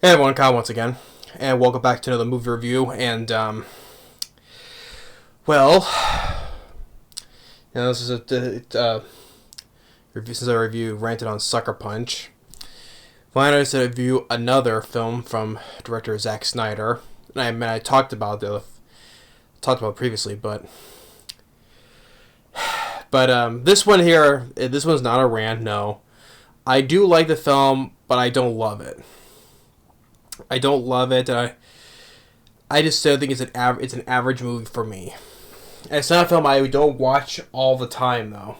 Hey everyone, Kyle once again, and welcome back to another movie review. And well, this is a review since I ranted on Sucker Punch. Finally, I decided to review another film from director Zack Snyder. And I talked about it previously, but this one here, this one's not a rant. No, I do like the film, but I don't love it. I don't love it. I just still think it's an average movie for me. And it's not a film I don't watch all the time though.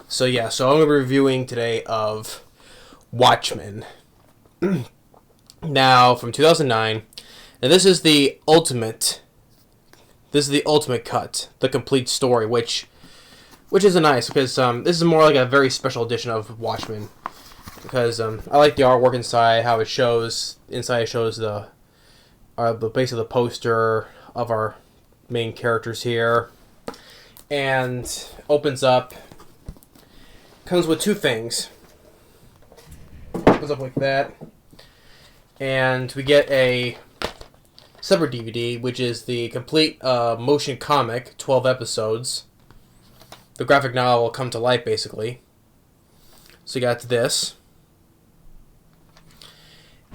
So I'm gonna be reviewing today of Watchmen. Now from 2009, and this is the ultimate. This is the ultimate cut, the complete story, which isn't nice because this is more like a very special edition of Watchmen. Because I like the artwork inside, how it shows. Inside it shows the base of the poster of our main characters here. And opens up. Comes with two things. Opens up like that. And we get a separate DVD, which is the complete motion comic, 12 episodes. The graphic novel will come to life, basically. So you got this.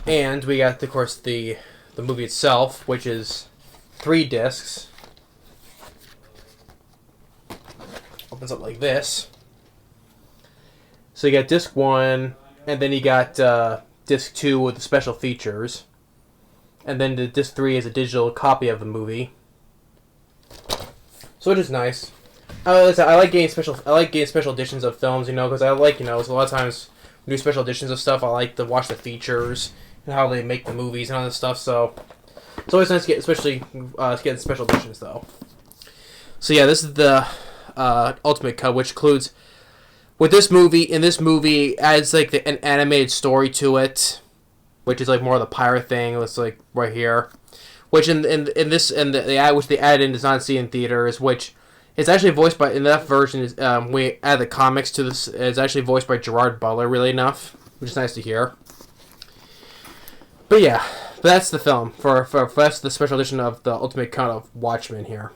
And we got, of course, the movie itself, which is 3 discs. Opens up like this. So you got disc 1, and then you got disc 2 with the special features. And then the disc 3 is a digital copy of the movie. So it is nice. I like getting special editions of films, because I like, so a lot of times when we do special editions of stuff, I like to watch the features and how they make the movies and all this stuff. So it's always nice to get, to get special editions though. So yeah, this is the ultimate cut, which includes with this movie. In this movie, adds like an animated story to it, which is like more of the pirate thing. It's like right here, which in the ad which they added in does not see in theaters, which it's actually voiced by, in that version, we add the comics to this. It's actually voiced by Gerard Butler, really enough, which is nice to hear. But yeah, that's the film that's the special edition of the ultimate cut of Watchmen here.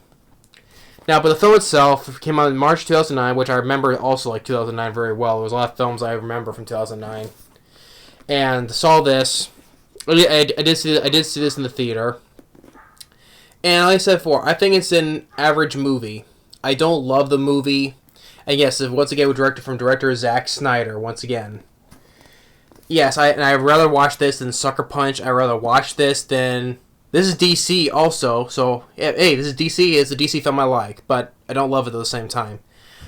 Now, but the film itself came out in March 2009, which I remember also like 2009 very well. There was a lot of films I remember from 2009, and saw this. I did see this in the theater, and like I said before, I think it's an average movie. I don't love the movie. And yes, once again, director Zack Snyder, once again. Yes, I'd rather watch this than Sucker Punch. I'd rather watch this than... This is DC also, so... Yeah, hey, this is DC. It's a DC film I like, but I don't love it at the same time.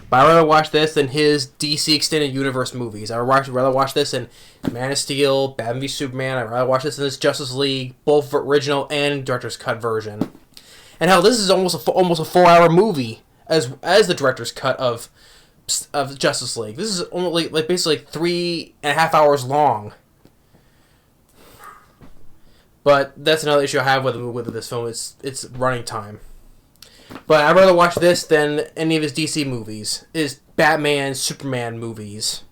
But I'd rather watch this than his DC Extended Universe movies. I'd rather watch this than Man of Steel, Batman v Superman. I'd rather watch this than this Justice League, both original and director's cut version. And hell, this is almost a 4-hour movie as the director's cut of Justice League. This is only like basically 3.5 hours long. But that's another issue I have with this film. It's running time. But I'd rather watch this than any of his DC movies. His Batman, Superman movies.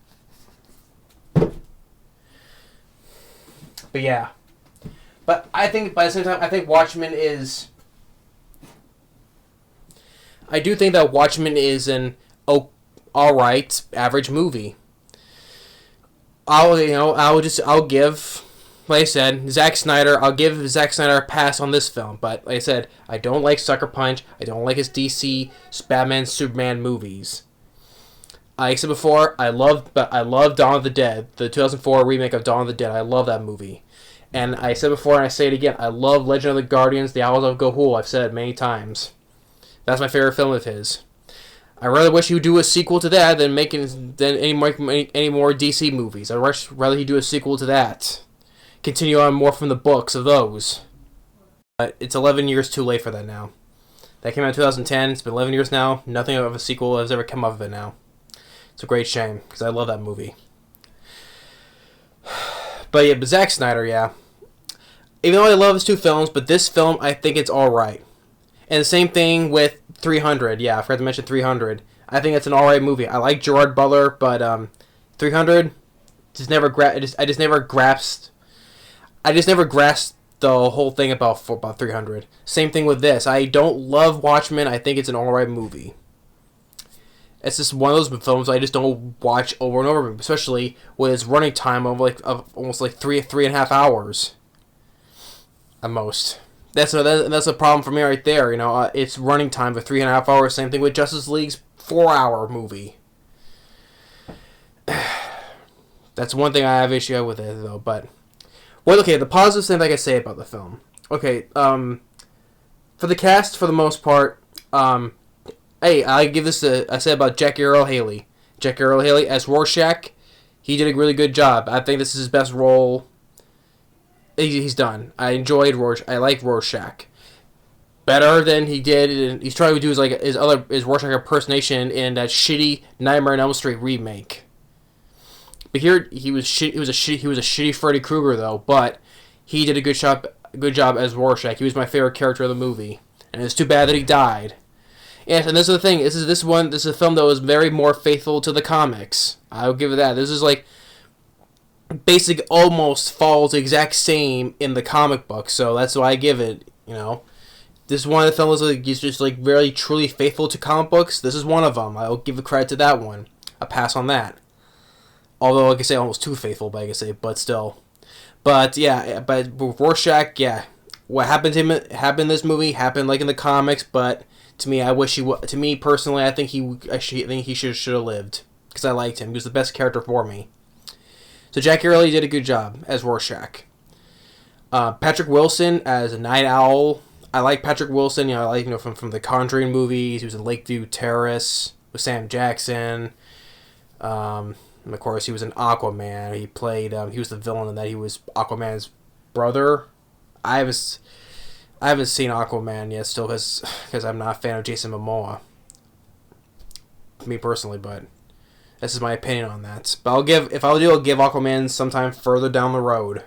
But yeah. But I think by the same time, I think Watchmen is... I do think that Watchmen is an alright average movie. I'll give, like I said, Zack Snyder. I'll give Zack Snyder a pass on this film. But like I said, I don't like Sucker Punch. I don't like his DC Batman Superman movies. Like I said before, I love Dawn of the Dead, the 2004 remake of Dawn of the Dead. I love that movie. And I said before, and I say it again, I love Legend of the Guardians, The Owls of Ga'Hoole. I've said it many times. That's my favorite film of his. I rather wish he would do a sequel to that than any more DC movies. I'd rather he do a sequel to that. Continue on more from the books of those. But it's 11 years too late for that now. That came out in 2010. It's been 11 years now. Nothing of a sequel has ever come up of it now. It's a great shame because I love that movie. But Zack Snyder, yeah. Even though I love his two films, but this film, I think it's alright. And the same thing with 300. Yeah, I forgot to mention 300. I think it's an alright movie. I like Gerard Butler, but 300 I just never grasped. I just never grasped the whole thing about 300. Same thing with this. I don't love Watchmen. I think it's an alright movie. It's just one of those films I just don't watch over and over, especially with its running time of almost like three and a half hours at most. That's a problem for me right there. It's running time for 3.5 hours. Same thing with Justice League's 4-hour movie. That's one thing I have issue with it though. But the positive thing I can say about the film. Okay, for the cast, for the most part, hey, I give this I said about Jackie Earle Haley. Jackie Earle Haley as Rorschach, he did a really good job. I think this is his best role he's done. I enjoyed Rorschach. I like Rorschach better than he did. And he's trying to do his Rorschach impersonation in that shitty Nightmare on Elm Street remake. But here he was a shitty Freddy Krueger though. But he did a good job as Rorschach. He was my favorite character of the movie, and it's too bad that he died. Yes, and this is the thing. This is a film that was very more faithful to the comics. I'll give it that. This is like basic, almost follows the exact same in the comic book. So that's why I give it. This is one of the films that is just like very truly faithful to comic books. This is one of them. I'll give the credit to that one. A pass on that. Although I can say almost too faithful, but still. But yeah, but Rorschach, yeah, what happened to him happened in this movie happened like in the comics, but. To me, To me personally, I think he should have lived because I liked him. He was the best character for me. So Jackie Earle did a good job as Rorschach. Patrick Wilson as a Night Owl. I like Patrick Wilson. I like from the Conjuring movies. He was in Lakeview Terrace with Sam Jackson. And of course, he was in Aquaman. He played. He was the villain in that. He was Aquaman's brother. I haven't seen Aquaman yet, still, because I'm not a fan of Jason Momoa. Me personally, but this is my opinion on that. But I'll give Aquaman sometime further down the road.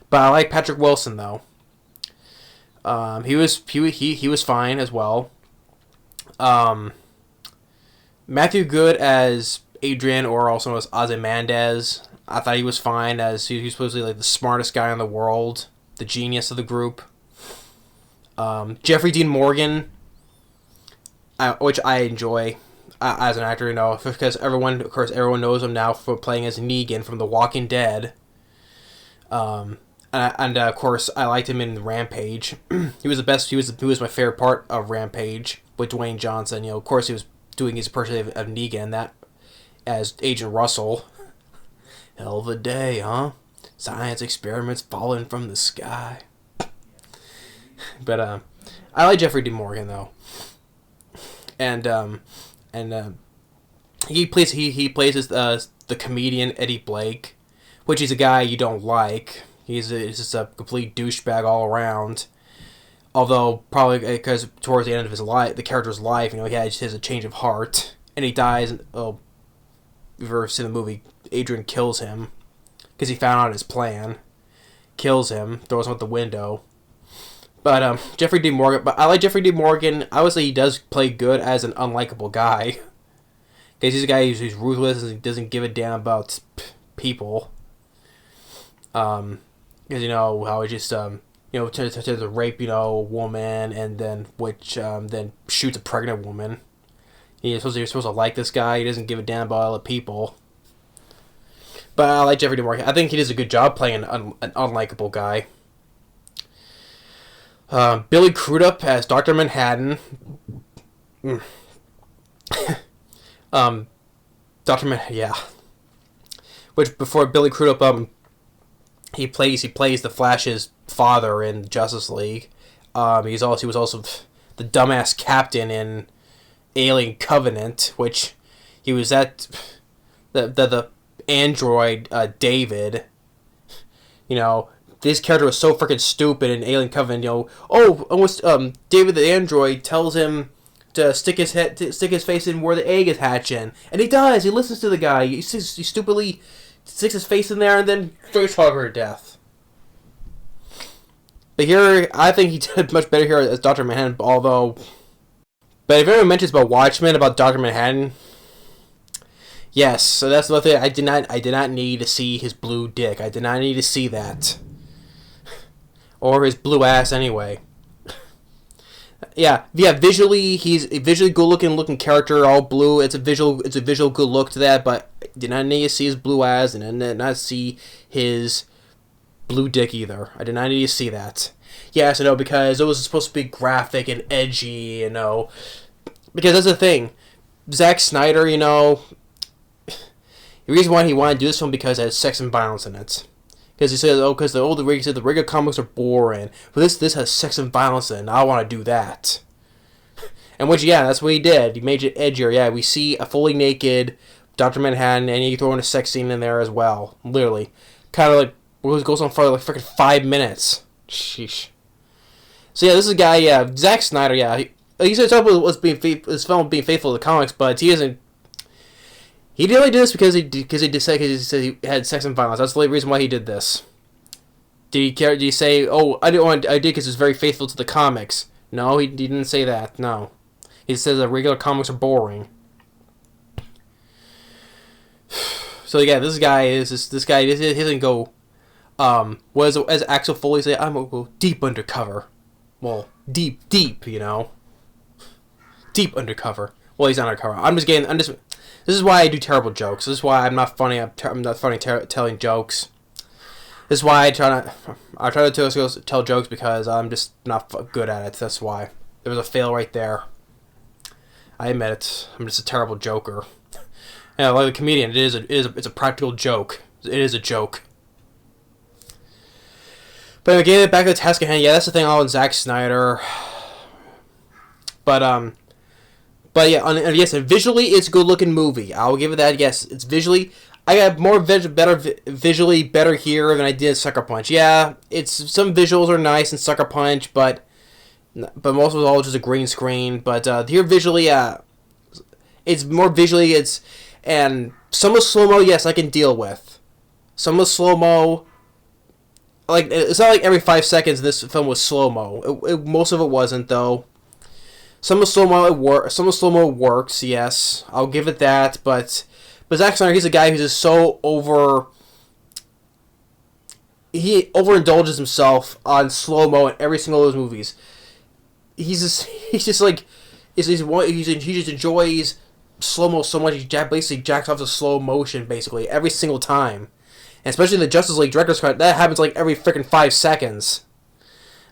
But I like Patrick Wilson though. He was fine as well. Matthew Goode as Adrian, or also known as Ozymandias. I thought he was fine as he was supposedly like the smartest guy in the world, the genius of the group. Jeffrey Dean Morgan, which I enjoy as an actor, because everyone knows him now for playing as Negan from The Walking Dead. And of course, I liked him in Rampage. He was the best. He was my favorite part of Rampage with Dwayne Johnson. Of course, he was doing his impersonation of Negan, that as Agent Russell. Hell of a day, huh? Science experiments falling from the sky. But I like Jeffrey Dean Morgan though, and he plays as the comedian Eddie Blake, which is a guy you don't like. He's just a complete douchebag all around. Although probably because towards the end of his life, the character's life, he has a change of heart and he dies. And, if you've ever seen the movie, Adrian kills him because he found out his plan. Kills him, throws him out the window. But Jeffrey Dean Morgan. But I like Jeffrey Dean Morgan. I would say he does play good as an unlikable guy. Because he's a guy who's ruthless and he doesn't give a damn about people. Because how he just to rape a woman and then then shoots a pregnant woman. You're supposed to like this guy. He doesn't give a damn about other people. But I like Jeffrey Dean Morgan. I think he does a good job playing an unlikable guy. Billy Crudup as Dr. Manhattan. Yeah. Which before Billy Crudup, he plays the Flash's father in Justice League. He was also the dumbass captain in Alien Covenant, which he was at the android David. This character was so freaking stupid in Alien Covenant. David the android tells him to stick his face in where the egg is hatching, and he does. He listens to the guy. He stupidly sticks his face in there and then face hugger to death. But here, I think he did much better here as Dr. Manhattan. But if anyone mentions about Watchmen, about Dr. Manhattan, yes. So that's the thing. I did not need to see his blue dick. I did not need to see that. or his blue ass anyway. Yeah. Visually, he's a visually good-looking character, all blue. It's a visual good look to that, but did not need to see his blue ass, and did not see his blue dick either. I did not need to see that. Yes, I know, because it was supposed to be graphic and edgy, because that's the thing. Zack Snyder, the reason why he wanted to do this film because it has sex and violence in it. Because he says, because the regular comics are boring, but this has sex and violence in it, and I want to do that. And that's what he did. He made it edgier. Yeah, we see a fully naked Dr. Manhattan, and you throw in a sex scene in there as well. Literally. Kind of like, goes on for like freaking 5 minutes. Sheesh. So this is a guy, Zack Snyder, he said his film being faithful to the comics, but he isn't. He didn't really do this because he said he had sex and violence. That's the only reason why he did this. Did he care? Did he say, "Oh, I did because it's very faithful to the comics"? No, he didn't say that. No, he says that regular comics are boring. So this guy he doesn't go. As Axel Foley say, I'm gonna go deep undercover. Well, deep, deep undercover. Well, he's not undercover. This is why I do terrible jokes. This is why I'm not funny. I'm not funny telling jokes. This is why I try to tell jokes because I'm just not good at it. That's why. There was a fail right there. I admit it. I'm just a terrible joker. Like a comedian, it's a practical joke. It is a joke. But again, back to the task at hand. Yeah, that's the thing all in Zack Snyder. But yes, visually it's a good looking movie. I'll give it that. Yes, it's visually. I got more visually better here than I did in Sucker Punch. Yeah, some visuals are nice in Sucker Punch, but most of it all just a green screen. But here visually, it's more visually. And some of slow-mo, yes, I can deal with. Some of slow-mo, it's not like every 5 seconds this film was slow-mo. Most of it wasn't, though. Some of slow-mo works, yes. I'll give it that, but Zack Snyder, he's a guy who's just so he overindulges himself on slow-mo in every single of those movies. He just enjoys slow-mo so much, he basically jacks off to slow motion, basically, every single time. And especially in the Justice League Director's Cut, that happens like every freaking 5 seconds.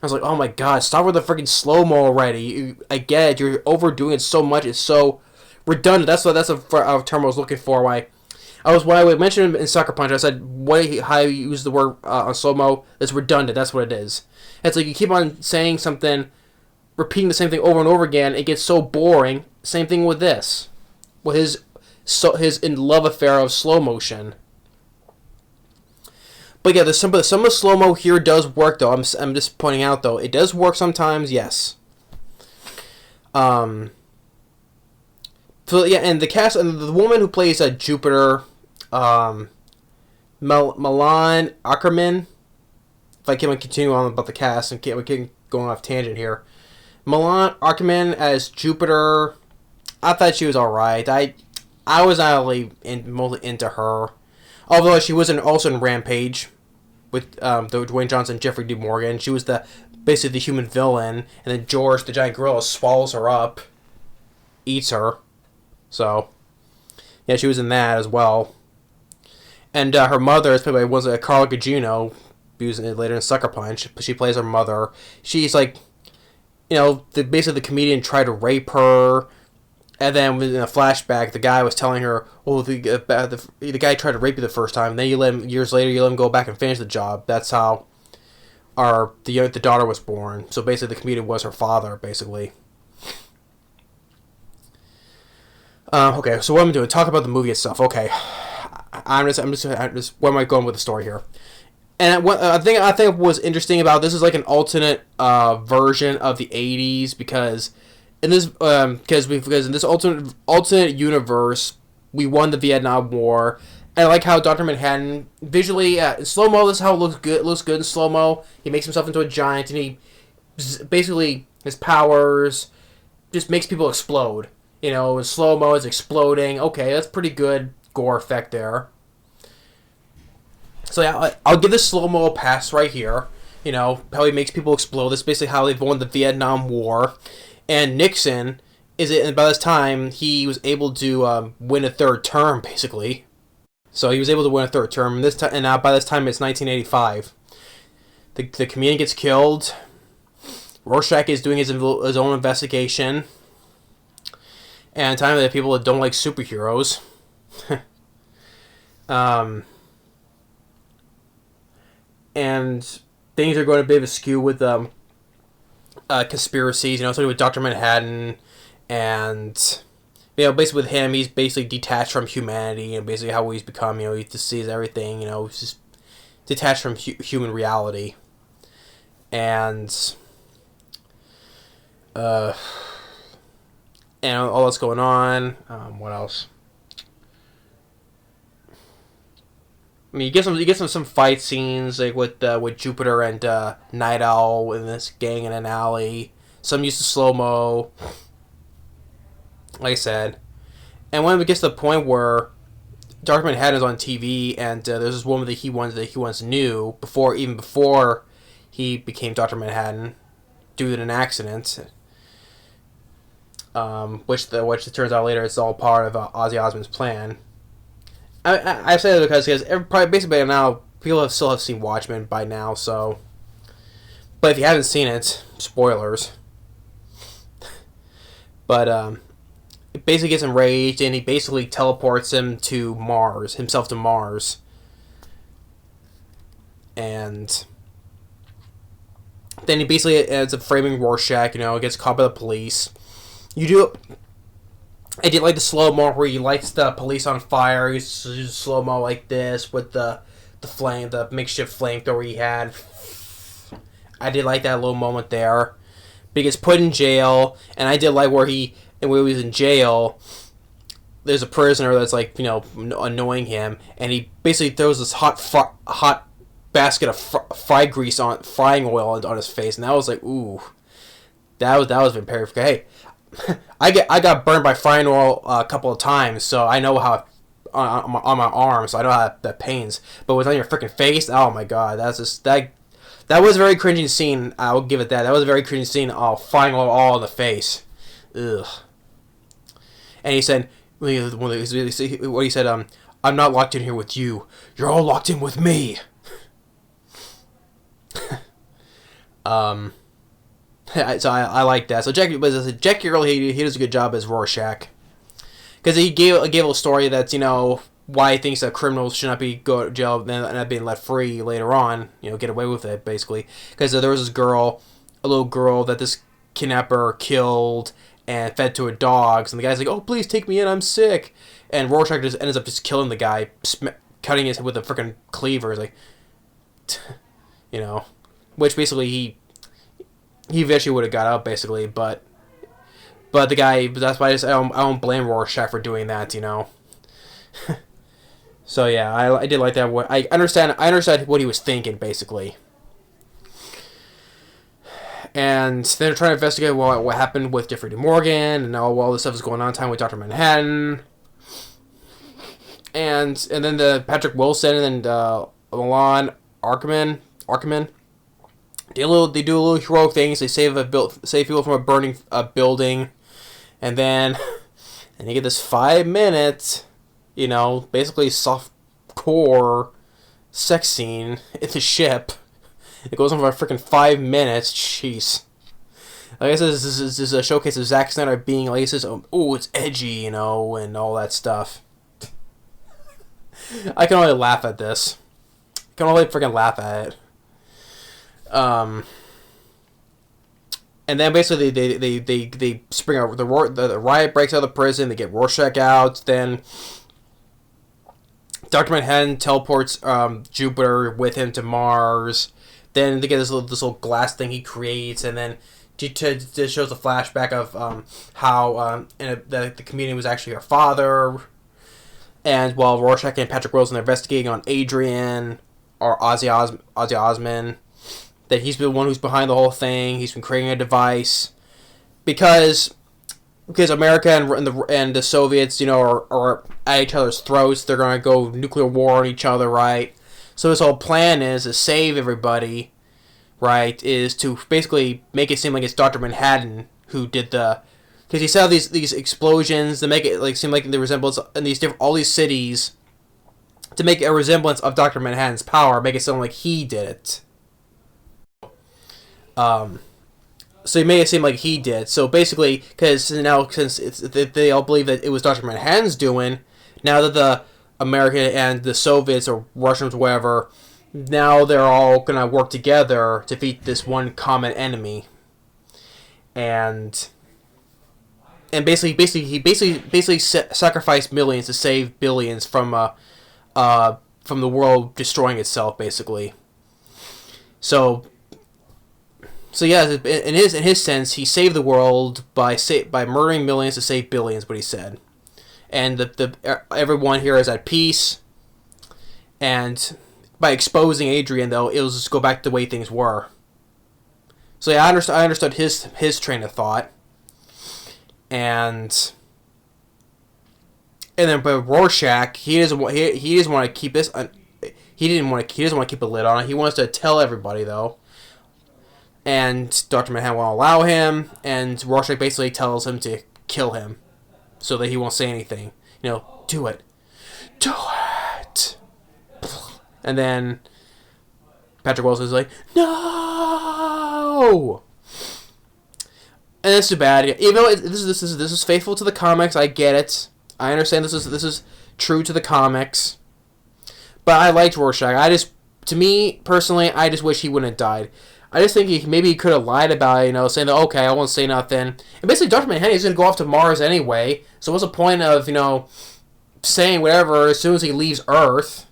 I was like, oh my god, stop with the freaking slow-mo already. I get it, you're overdoing it so much, it's so redundant. That's a term I was looking for. When I mentioned in Sucker Punch, I said, how you use the word on slow-mo, it's redundant, that's what it is. It's like you keep on saying something, repeating the same thing over and over again, it gets so boring. Same thing with this. With his in love affair of slow motion. But yeah, some of the slow-mo here does work, though. I'm just pointing out, though. It does work sometimes, yes. So yeah, and the cast, and the woman who plays Jupiter, Milan Akerman. If I can continue on about the cast, and we can going off tangent here. Milan Archeman as Jupiter. I thought she was alright. I was not really mostly into her. Although she was also in Rampage with the Dwayne Johnson, Jeffrey D. Morgan. She was basically the human villain, and then George, the giant gorilla, swallows her up, eats her. So, yeah, she was in that as well. And her mother is played by Carla Gugino, who's later in Sucker Punch. She plays her mother. She's like, basically the comedian tried to rape her. And then in a flashback, the guy was telling her, "Oh, the guy tried to rape you the first time. And then years later, you let him go back and finish the job." That's how the daughter was born. So basically, the comedian was her father, basically. Okay, so what I'm doing? Talk about the movie itself. Okay, I'm just. Where am I going with the story here? And what I think was interesting about this is like an alternate version of the '80s because. In this, because in this alternate universe, we won the Vietnam War, and I like how Dr. Manhattan visually in slow mo. This is how it looks good. It looks good in slow mo. He makes himself into a giant, and he basically his powers just makes people explode. In slow mo, it's exploding. Okay, that's pretty good gore effect there. So yeah, I'll give this slow mo a pass right here. You know, how he makes people explode. That's basically how they've won the Vietnam War. And Nixon, by this time, he was able to win a third term, basically. So he was able to win a third term. And now by this time, it's 1985. The comedian gets killed. Rorschach is doing his own investigation. And time that people that don't like superheroes. And things are going a bit askew with conspiracies, you know, especially with Dr. Manhattan, and, you know, basically with him, he's basically detached from humanity, and basically how he's become, you know, he just sees everything, you know, he's just detached from human reality, and all that's going on. What else? I mean, you get some fight scenes like with Jupiter and Night Owl in this gang in an alley. Some use of slow mo, like I said. And when it gets to the point where Dr. Manhattan is on TV, and there's this woman that he once knew before he became Dr. Manhattan, due to an accident. Which it turns out later it's all part of Ozzy Osbourne's plan. I say that because probably basically by now people still have seen Watchmen by now, so. But if you haven't seen it, spoilers. But it basically gets enraged, and he basically teleports himself to Mars, and then he basically ends up framing Rorschach. You know, gets caught by the police. I did like the slow-mo where he lights the police on fire. He's slow-mo like this with the makeshift flamethrower he had. I did like that little moment there. But he gets put in jail, and I did like when he was in jail, there's a prisoner that's like, you know, annoying him, and he basically throws this hot basket of frying oil on his face, and that was like, ooh. That was very perfect. Hey, I got burned by frying oil a couple of times, so I know how on my arm, so I know how that pains. But with on your freaking face, oh my god, that was a very cringing scene. I'll give it that. That was a very cringing scene. Oh, frying oil all in the face, ugh. And he said, what he said, I'm not locked in here with you. You're all locked in with me. So I like that. So Jackie Earle, he does a good job as Rorschach, because he gave a little story that's, you know, why he thinks that criminals should not go to jail and not being let free later on, you know, get away with it basically, because there was this a little girl that this kidnapper killed and fed to her dogs, and the guy's like, oh, please take me in, I'm sick, and Rorschach just ends up just killing the guy, cutting his head with a freaking cleaver, like, you know, which basically he eventually would have got out, basically, but the guy, that's why I don't blame Rorschach for doing that, you know. So yeah, I did like that. I understand what he was thinking, basically. And then they're trying to investigate what happened with Jeffrey Morgan, and all this stuff is going on time with Dr. Manhattan. And then the Patrick Wilson and Milan Archeman. They do a little heroic things. They save people from a burning building, and then you get this 5 minute, you know, basically soft-core sex scene in the ship. It goes on for a freaking 5 minutes. Jeez. Like I said, this is a showcase of Zack Snyder being, like he says, oh, it's edgy, you know, and all that stuff. I can only laugh at this. I can only freaking laugh at it. And then basically they spring out the riot breaks out of the prison. They get Rorschach out. Then Dr. Manhattan teleports Jupiter with him to Mars. Then they get this little glass thing he creates, and then it shows a flashback of how the comedian was actually her father. And while Rorschach and Patrick Wilson are investigating on Adrian or Ozzy Osbourne, that he's been the one who's behind the whole thing. He's been creating a device because America and the Soviets, you know, are at each other's throats. They're going to go nuclear war on each other, right? So his whole plan is to save everybody right, is to basically make it seem like it's Dr. Manhattan who did the... Because he saw these explosions to make it like seem like the resemblance in all these cities, to make a resemblance of Dr. Manhattan's power, make it sound like he did it. So he made it seem like he did. So basically, because now since they all believe that it was Dr. Manhattan's doing, now that the American and the Soviets or Russians, whatever, now they're all gonna work together to defeat this one common enemy. And he sacrificed millions to save billions from the world destroying itself, basically. So yeah, in his sense, he saved the world by murdering millions to save billions. What he said, and everyone here is at peace. And by exposing Adrian, though, it'll just go back to the way things were. So yeah, I understood his train of thought, and then but Rorschach, he doesn't want to keep this. He doesn't want to keep a lid on it. He wants to tell everybody, though. And Dr. Manhattan won't allow him, and Rorschach basically tells him to kill him so that he won't say anything. Do it. Do it! And then Patrick Wilson's like, no! And it's too bad. Even though this is faithful to the comics, I get it. I understand this is true to the comics. But I liked Rorschach. To me, personally, I just wish he wouldn't have died. I just think he could have lied about it, saying that, okay, I won't say nothing. And basically, Dr. Manhattan is going to go off to Mars anyway, so what's the point of, saying whatever as soon as he leaves Earth?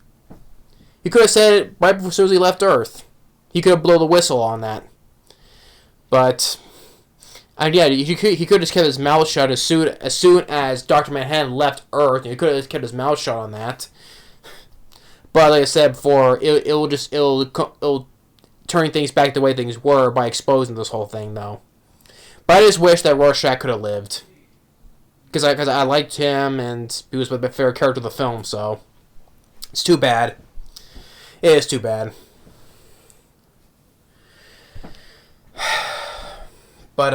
He could have said it right as soon as he left Earth. He could have blown the whistle on that. But, and yeah, he could have just kept his mouth shut as soon as Dr. Manhattan left Earth. He could have kept his mouth shut on that. But like I said before, it'll turn things back the way things were by exposing this whole thing, though. But I just wish that Rorschach could have lived, because I liked him and he was my favorite character of the film. So it's too bad. It is too bad. But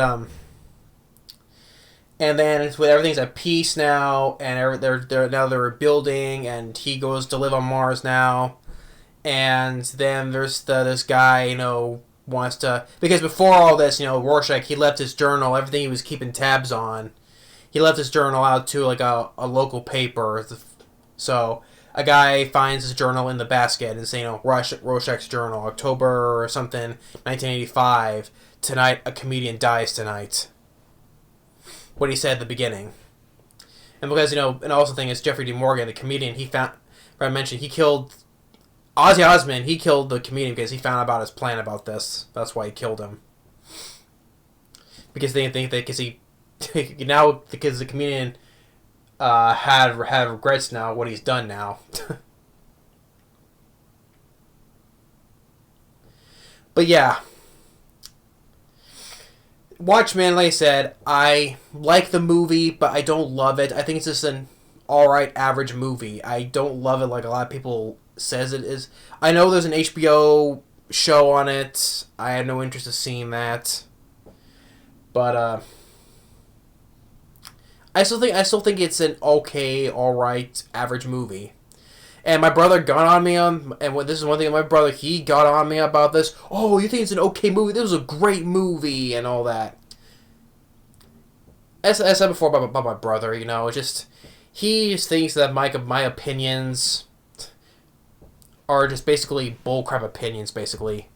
and then everything's at peace now, and they're rebuilding, and he goes to live on Mars now. And then there's this guy, wants to... Because before all this, Rorschach, he left his journal, everything he was keeping tabs on. He left his journal out to, like, a local paper. So, a guy finds his journal in the basket and saying, Rorschach's journal, October or something, 1985. Tonight, a comedian dies tonight. What he said at the beginning. And because, and also the thing is, Jeffrey D. Morgan, the comedian, he killed... Ozzy Osbourne, he killed the comedian because he found out about his plan about this. That's why he killed him. Because they think that because the comedian had regrets now what he's done now. But yeah, Watchmen, like I said, I like the movie, but I don't love it. I think it's just an alright average movie. I don't love it like a lot of people says it is. I know there's an HBO show on it. I have no interest in seeing that. But I still think it's an okay, alright, average movie. And my brother got on me this is one thing, my brother, he got on me about this. Oh, you think it's an okay movie? This was a great movie and all that. As I said before about my brother, he just thinks that my opinions are just basically bullcrap opinions, basically.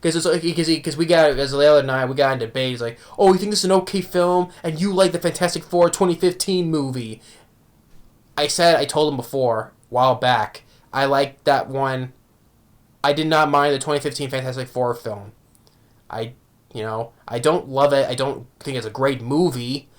Because we got, as the other night, we got in debate. He's like, oh, you think this is an okay film, and you like the Fantastic Four 2015 movie. I told him before, a while back, I liked that one. I did not mind the 2015 Fantastic Four film. I don't love it. I don't think it's a great movie.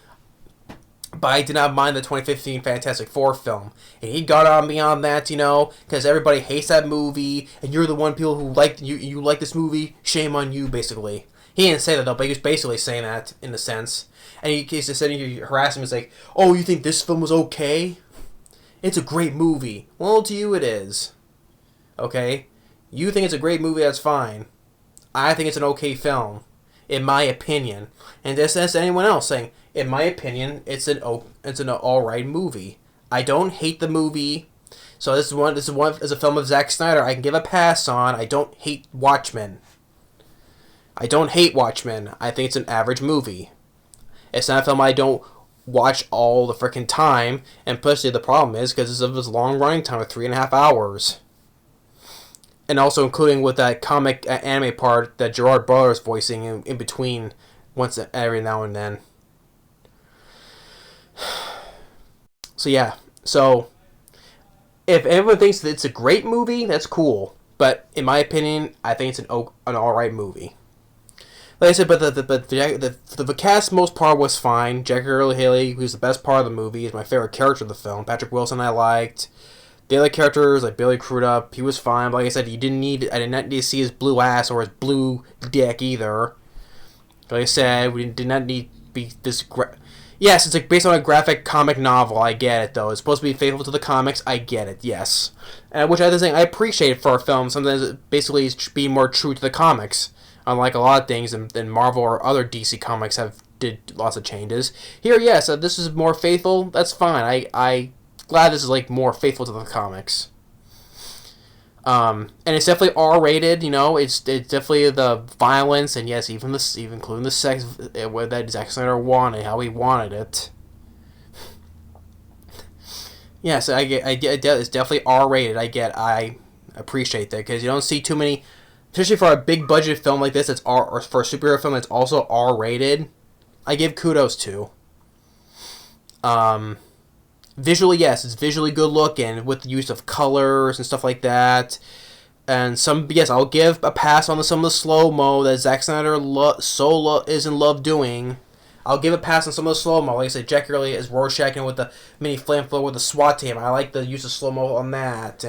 But I did not mind the 2015 Fantastic Four film. And he got on me on that, because everybody hates that movie, and you're the one people who like you like this movie. Shame on you, basically. He didn't say that, though, but he was basically saying that, in a sense. And he just said, he harassed him, he's like, oh, you think this film was okay? It's a great movie. Well, to you it is. Okay? You think it's a great movie, that's fine. I think it's an okay film, in my opinion. And this as anyone else saying, in my opinion, it's an alright movie. I don't hate the movie. So this is a film of Zack Snyder I can give a pass on. I don't hate Watchmen. I think it's an average movie. It's not a film I don't watch all the freaking time, and especially the problem is because of its long running time of 3.5 hours. And also including with that comic anime part that Gerard Butler is voicing in between once every now and then. So yeah, so if everyone thinks that it's a great movie, that's cool. But in my opinion, I think it's an alright movie. Like I said, but the cast most part was fine. Jackie Earle Haley, who's the best part of the movie, is my favorite character of the film. Patrick Wilson I liked. The other characters, like Billy Crudup, he was fine. But like I said, I did not need to see his blue ass or his blue dick either. Like I said, we did not need to be this... Yes, it's like based on a graphic comic novel. I get it, though. It's supposed to be faithful to the comics. I get it, yes. Which I think I appreciate for a film. Sometimes it basically is being more true to the comics. Unlike a lot of things in Marvel or other DC comics have did lots of changes. Here, yes, this is more faithful. That's fine. I glad this is like more faithful to the comics. And it's definitely R-rated. You know, it's definitely the violence and yes, even including the sex that Zack Snyder wanted, how he wanted it. Yes, I get. It's definitely R-rated. I appreciate that because you don't see too many. Especially for a big budget film like this, or for a superhero film that's also R-rated, I give kudos to. Visually, yes, it's visually good looking with the use of colors and stuff like that. And I'll give a pass on some of the slow-mo that Zack Snyder is in love doing. I'll give a pass on some of the slow-mo. Like I said, Jack Earle is Rorschaching with the mini flamethrower with the SWAT team. I like the use of slow-mo on that.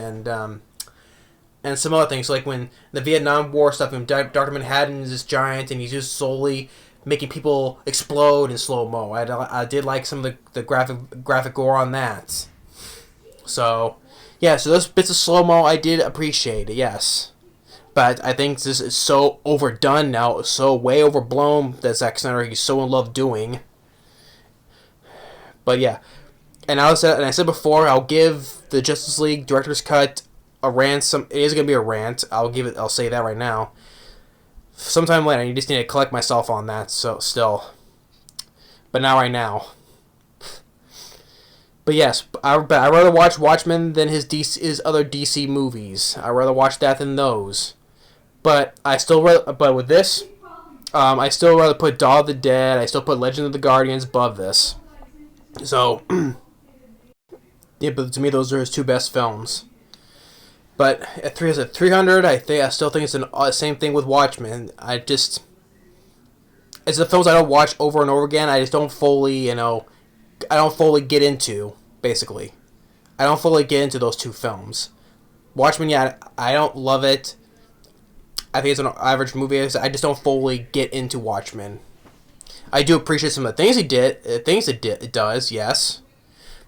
And some other things, like when the Vietnam War stuff, when Dr. Manhattan is this giant and he's just solely making people explode in slow-mo. I did like some of the graphic gore on that. So, yeah, so those bits of slow-mo I did appreciate, yes. But I think this is so overdone now, so way overblown that Zack Snyder he's so in love doing. But yeah, and I said before, I'll give the Justice League Director's Cut a rant. It is gonna be a rant. I'll say that right now. Sometime later, you just need to collect myself on that. So still, but not right now. But yes, I'd rather watch Watchmen than his other DC movies. I'd rather watch that than those. But with this, I still rather put Dawn of the Dead. I still put Legend of the Guardians above this. So, yeah, but to me, those are his two best films. But at 300, I still think it's the same thing with Watchmen. It's the films I don't watch over and over again. I just don't fully, I don't fully get into, basically. I don't fully get into those two films. Watchmen, yeah, I don't love it. I think it's an average movie. I just don't fully get into Watchmen. I do appreciate some of the things it does, yes.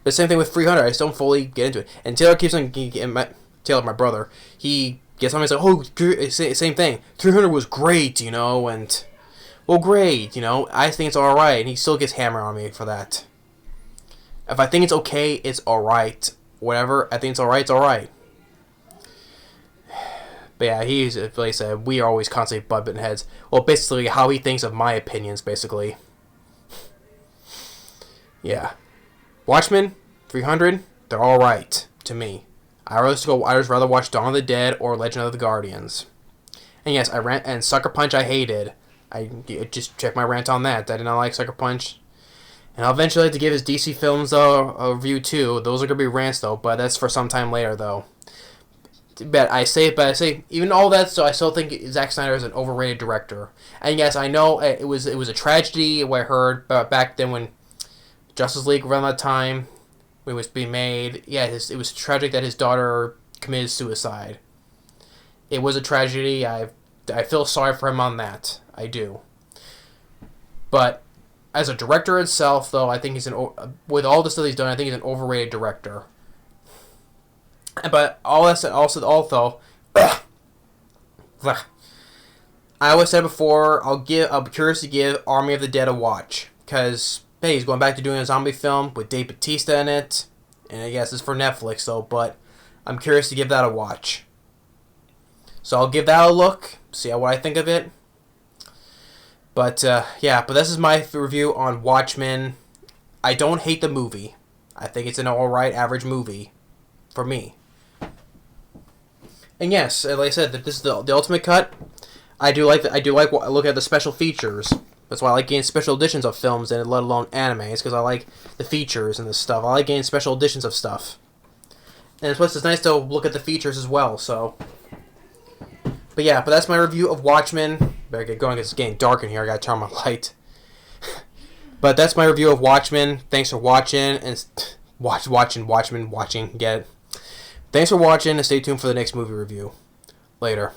But same thing with 300. I just don't fully get into it. And Taylor keeps on Taylor, my brother, he gets on me and says, "Oh, same thing. 300 was great, and well, great, I think it's all right." And he still gets hammered on me for that. If I think it's okay, it's all right. Whatever, I think it's all right. It's all right. But yeah, like I said, we are always constantly butting heads. Well, basically, how he thinks of my opinions, basically. Yeah. Watchmen, 300, they're all right to me. I just rather watch Dawn of the Dead or Legend of the Guardians. And yes, and Sucker Punch I hated. I just checked my rant on that. I did not like Sucker Punch. And I'll eventually have to give his DC films a review too. Those are going to be rants though, but that's for some time later though. But I say, even all that, so I still think Zack Snyder is an overrated director. And yes, I know it was a tragedy. What I heard back then when Justice League around that time, when it was being made, yeah, it was tragic that his daughter committed suicide. It was a tragedy. I feel sorry for him on that. I do. But as a director itself, though, I think with all the stuff he's done, I think he's an overrated director. But all that said, also, I always said before, I'll be curious to give Army of the Dead a watch, because hey, he's going back to doing a zombie film with Dave Bautista in it, and I guess it's for Netflix though. But I'm curious to give that a watch. So I'll give that a look, see what I think of it. But yeah, but this is my review on Watchmen. I don't hate the movie. I think it's an alright average movie for me. And yes, like I said, this is the ultimate cut. I do like looking at the special features. That's why I like getting special editions of films and let alone animes, because I like the features and this stuff. I like getting special editions of stuff. And plus it's nice to look at the features as well, so. But yeah, but that's my review of Watchmen. Better get going because it's getting dark in here. I gotta turn on my light. But that's my review of Watchmen. Thanks for watching and watching. Get it? Thanks for watching and stay tuned for the next movie review. Later.